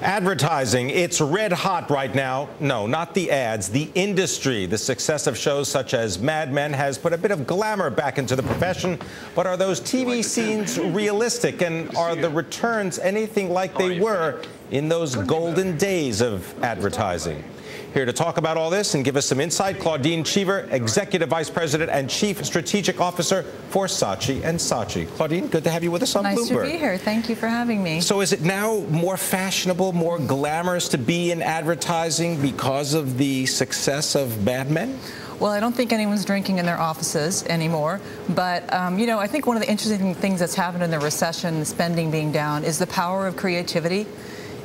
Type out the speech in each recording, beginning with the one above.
Advertising, it's red hot right now. No, not the ads, the industry. The success of shows such as Mad Men has put a bit of glamour back into the profession. But are those TV scenes realistic, and are the returns anything like they were in those golden days of advertising? Here to talk about all this and give us some insight, Claudine Cheever, Executive Vice President and Chief Strategic Officer for Saatchi Saatchi. Claudine, good to have you with us on Bloomberg. Nice to be here. Thank you for having me. So is it now more fashionable, more glamorous to be in advertising because of the success of Mad Men? Well, I don't think anyone's drinking in their offices anymore. But, you know, I think one of the interesting things that's happened in the recession, spending being down, is the power of creativity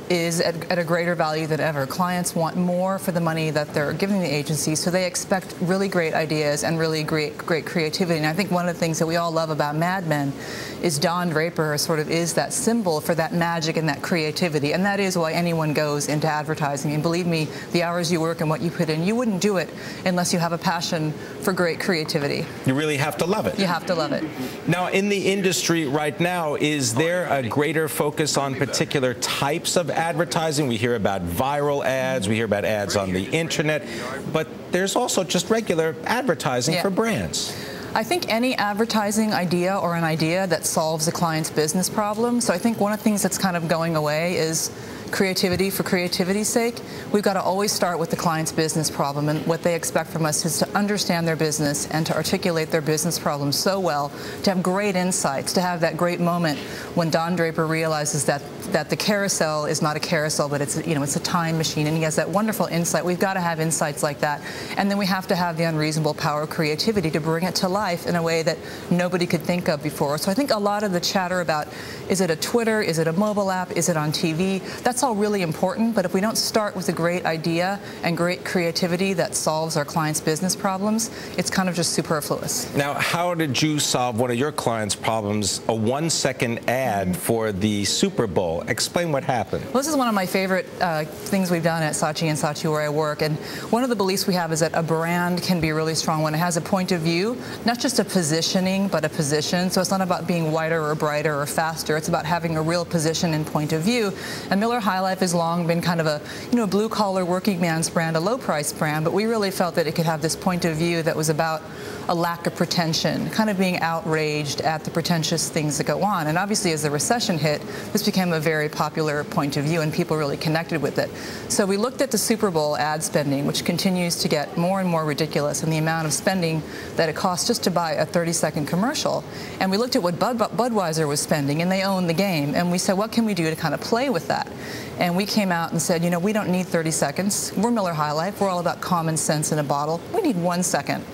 is at a greater value than ever. Clients want more for the money that they're giving the agency, so they expect really great ideas and really great creativity. And I think one of the things that we all love about Mad Men is Don Draper sort of is that symbol for that magic and that creativity, and that is why anyone goes into advertising. And believe me, the hours you work and what you put in, you wouldn't do it unless you have a passion for great creativity. You really have to love it. You have to love it. Now, in the industry right now, is there a greater focus on particular types of advertising? We hear about viral ads, we hear about ads on the internet, but there's also just regular advertising for brands. I think any advertising idea or an idea that solves a client's business problem. So I think one of the things that's kind of going away is creativity for creativity's sake. We've got to always start with the client's business problem, and what they expect from us is to understand their business and to articulate their business problem so well, to have great insights, to have that great moment when Don Draper realizes that the carousel is not a carousel, but it's, you know, it's a time machine, and he has that wonderful insight. We've got to have insights like that, and then we have to have the unreasonable power of creativity to bring it to life in a way that nobody could think of before. So I think a lot of the chatter about, is it a Twitter, is it a mobile app, is it on TV, that's all really important, but if we don't start with a great idea and great creativity that solves our clients' business problems, it's kind of just superfluous. Now, how did you solve one of your clients' problems, a 1-second ad for the Super Bowl? Explain what happened. Well, this is one of my favorite things we've done at Saatchi Saatchi, where I work, and one of the beliefs we have is that a brand can be really strong when it has a point of view, not just a positioning, but a position. So it's not about being whiter or brighter or faster. It's about having a real position and point of view. And Miller High Life has long been kind of a, you know, blue-collar working man's brand, a low-price brand, but we really felt that it could have this point of view that was about a lack of pretension, kind of being outraged at the pretentious things that go on. And obviously, as the recession hit, this became a very popular point of view, and people really connected with it. So we looked at the Super Bowl ad spending, which continues to get more and more ridiculous, and the amount of spending that it costs just to buy a 30-second commercial. And we looked at what Budweiser was spending, and they own the game. And we said, what can we do to kind of play with that? And we came out and said, you know, we don't need 30 seconds. We're Miller High Life. We're all about common sense in a bottle. We need 1 second.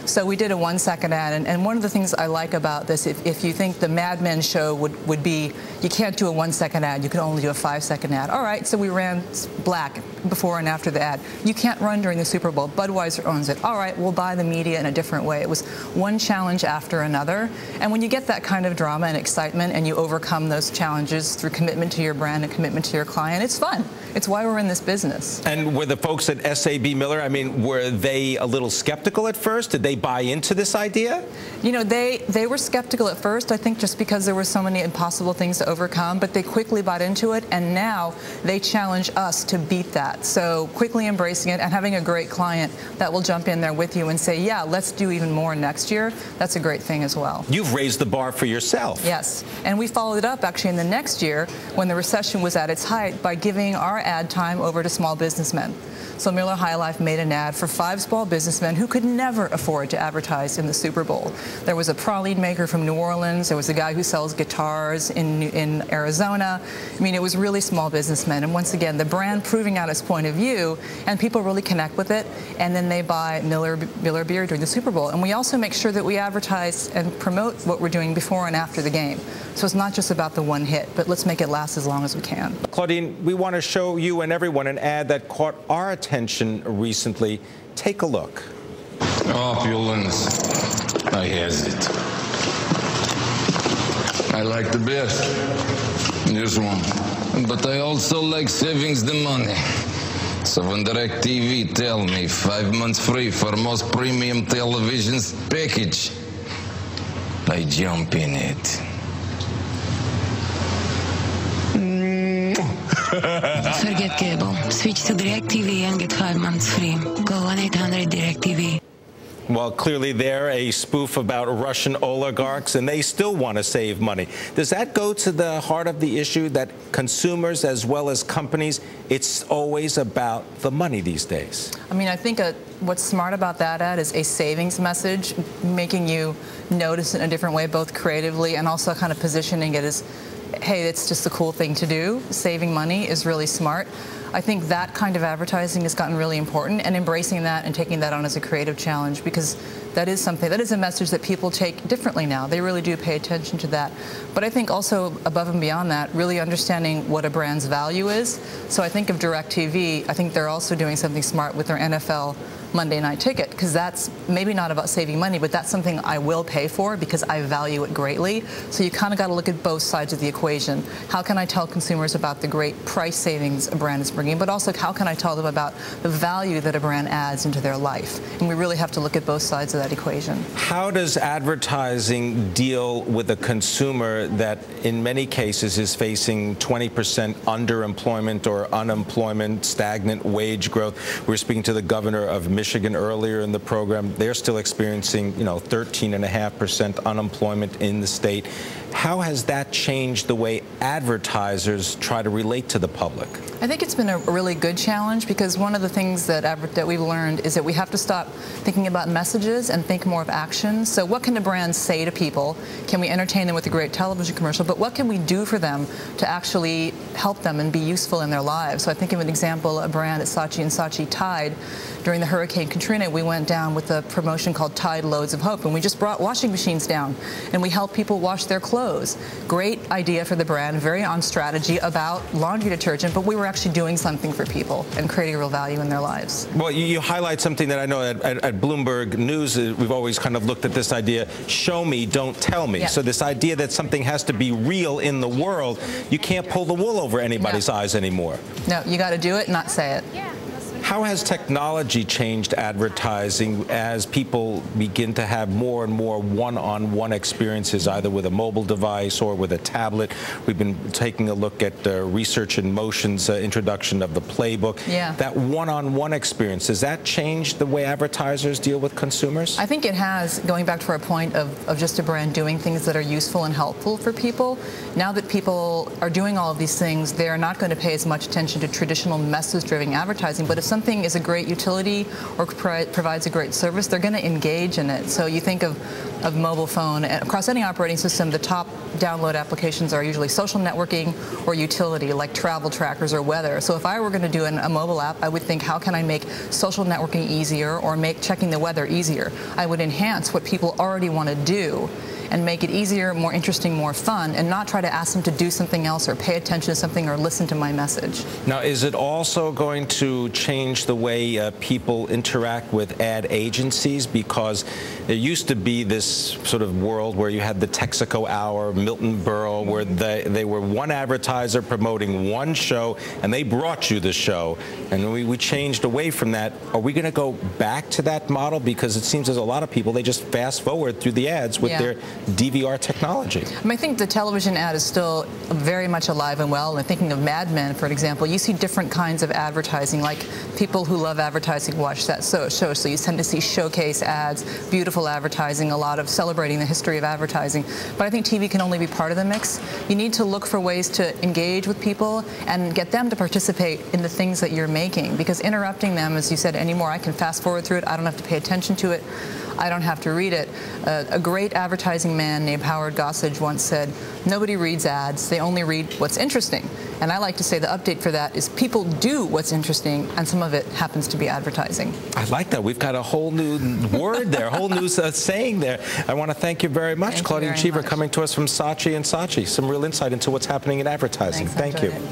So we did a 1-second ad, and one of the things I like about this, if you think the Mad Men show would be, you can't do a 1-second ad, you can only do a 5-second ad. All right, so we ran black before and after the ad. You can't run during the Super Bowl. Budweiser owns it. All right, we'll buy the media in a different way. It was one challenge after another, and when you get that kind of drama and excitement and you overcome those challenges through commitment to your brand and commitment to your client, it's fun. It's why we're in this business. And were the folks at SAB Miller, I mean, were they a little skeptical at first? Did they buy into this idea? You know, they were skeptical at first, I think, just because there were so many impossible things to overcome, but they quickly bought into it, and now they challenge us to beat that. So quickly embracing it and having a great client that will jump in there with you and say, yeah, let's do even more next year, that's a great thing as well. You've raised the bar for yourself. Yes, and we followed it up actually in the next year when the recession was at its height by giving our ad time over to small businessmen. So Miller High Life made an ad for 5 small businessmen who could never afford to advertise in the Super Bowl. There was a praline maker from New Orleans. There was a guy who sells guitars in Arizona. I mean, it was really small businessmen. And once again, the brand proving out its point of view, and people really connect with it, and then they buy Miller beer during the Super Bowl. And we also make sure that we advertise and promote what we're doing before and after the game. So it's not just about the one hit, but let's make it last as long as we can. Claudine, we want to show you and everyone an ad that caught our attention recently. Take a look. Opulence. I has it. I like the best. This one. But I also like savings the money. So when DirecTV tell me 5 months free for most premium televisions package, I jump in it. Forget cable. Switch to DirecTV and get 5 months free. Call 1-800-DirecTV. Well, clearly they're a spoof about Russian oligarchs, and they still want to save money. Does that go to the heart of the issue that consumers as well as companies, it's always about the money these days? I mean, I think what's smart about that ad is a savings message, making you notice it in a different way, both creatively and also kind of positioning it as, hey, it's just a cool thing to do. Saving money is really smart. I think that kind of advertising has gotten really important, and embracing that and taking that on as a creative challenge, because that is a message that people take differently now. They really do pay attention to that. But I think also above and beyond that, really understanding what a brand's value is. So I think of DirecTV, I think they're also doing something smart with their NFL Monday night ticket, because that's maybe not about saving money, but that's something I will pay for because I value it greatly. So you kind of got to look at both sides of the equation. How can I tell consumers about the great price savings a brand is bringing, but also how can I tell them about the value that a brand adds into their life? And we really have to look at both sides of that equation. How does advertising deal with a consumer that in many cases is facing 20% underemployment or unemployment, stagnant wage growth? We were speaking to the governor of Michigan earlier in the program. They're still experiencing, 13.5% unemployment in the state. How has that changed the way advertisers try to relate to the public? I think it's been a really good challenge, because one of the things that we've learned is that we have to stop thinking about messages and think more of actions. So what can a brand say to people? Can we entertain them with a great television commercial? But what can we do for them to actually help them and be useful in their lives? So I think of an example, a brand at Saatchi Saatchi, Tide. During the Hurricane Katrina, we went down with a promotion called Tide Loads of Hope, and we just brought washing machines down, and we helped people wash their clothes. Great idea for the brand, very on strategy about laundry detergent, but we were actually doing something for people and creating real value in their lives. Well, you highlight something that I know at Bloomberg News, we've always kind of looked at this idea, show me, don't tell me. Yeah. So this idea that something has to be real in the world, you can't pull the wool over anybody's eyes anymore. No, you got to do it, not say it. How has technology changed advertising as people begin to have more and more one-on-one experiences, either with a mobile device or with a tablet? We've been taking a look at Research in Motion's introduction of the playbook. Yeah. That one-on-one experience, has that changed the way advertisers deal with consumers? I think it has, going back to our point of just a brand doing things that are useful and helpful for people. Now that people are doing all of these things, they're not going to pay as much attention to traditional message-driven advertising, but if something is a great utility or provides a great service, they're going to engage in it. So you think of mobile phone, and across any operating system, the top download applications are usually social networking or utility, like travel trackers or weather. So if I were going to do a mobile app, I would think, how can I make social networking easier or make checking the weather easier? I would enhance what people already want to do and make it easier, more interesting, more fun, and not try to ask them to do something else or pay attention to something or listen to my message. Now, is it also going to change the way people interact with ad agencies? Because there used to be this sort of world where you had the Texaco Hour, Milton Berle, where they were one advertiser promoting one show, and they brought you the show. And we changed away from that. Are we going to go back to that model? Because it seems there's a lot of people, they just fast forward through the ads with their DVR technology. I think the television ad is still very much alive and well. And thinking of Mad Men, for example, you see different kinds of advertising. Like, people who love advertising watch that show. So you tend to see showcase ads, beautiful advertising, a lot of celebrating the history of advertising. But I think TV can only be part of the mix. You need to look for ways to engage with people and get them to participate in the things that you're making. Because interrupting them, as you said, anymore, I can fast forward through it. I don't have to pay attention to it. I don't have to read it. A great advertising man named Howard Gossage once said, nobody reads ads, they only read what's interesting. And I like to say the update for that is people do what's interesting, and some of it happens to be advertising. I like that. We've got a whole new word there, a whole new saying there. I want to thank you very much, Claudine Cheever, coming to us from Saatchi Saatchi. Some real insight into what's happening in advertising. Thanks, thank you.